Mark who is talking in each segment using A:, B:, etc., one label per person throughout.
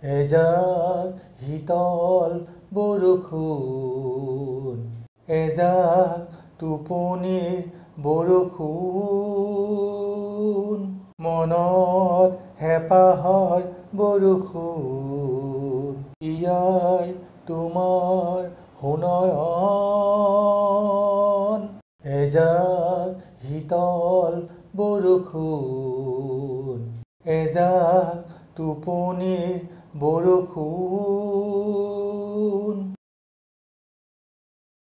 A: এজাক শীতল বৰষুণ, এজাক টোপনিৰ বৰষুণ, মনত হেঁপাহৰ বৰষুণ, এয়াই তোমাৰ সুনয়ন। এজাক শীতল বৰষুণ, এজাক টোপনিৰ বৰষুণ,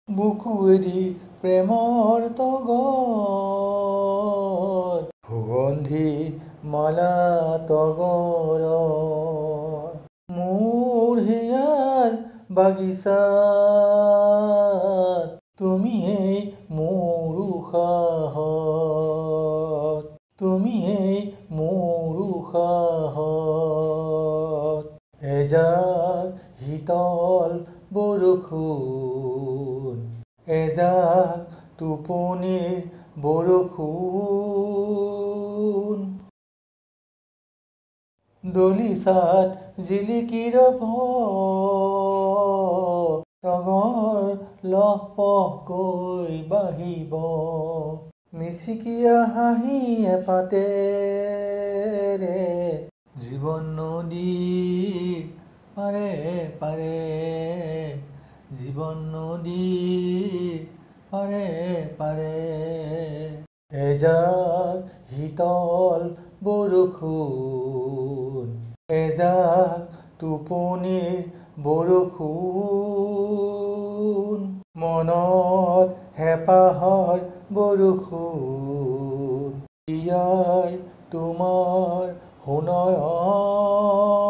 A: বুকুৱেদি প্ৰেমৰ তগৰ, সুগন্ধি মালা তগৰ, মোৰ হিয়াৰ বাগিচাত তুমিয়েই মোৰ উশাহত, তুমিয়েই মোৰ উশাহত। এজাক শীতল বৰষুণ, এজাক টোপনিৰ বৰষুণ, দলিচাত জিলিকিৰ তগৰ লহপহকৈ বাঢ়িব, মিচিকিয়া হাঁহি এপাতেৰে জীৱন নদীৰ পাৰে পাৰে, জীৱন নদীৰ পাৰে পাৰে। এজাক শীতল বৰষুণ, এজাক টোপনিৰ বৰষুণ, মনত হেঁপাহৰ বৰষুণ, এয়াই তোমাৰ সুনয়ন।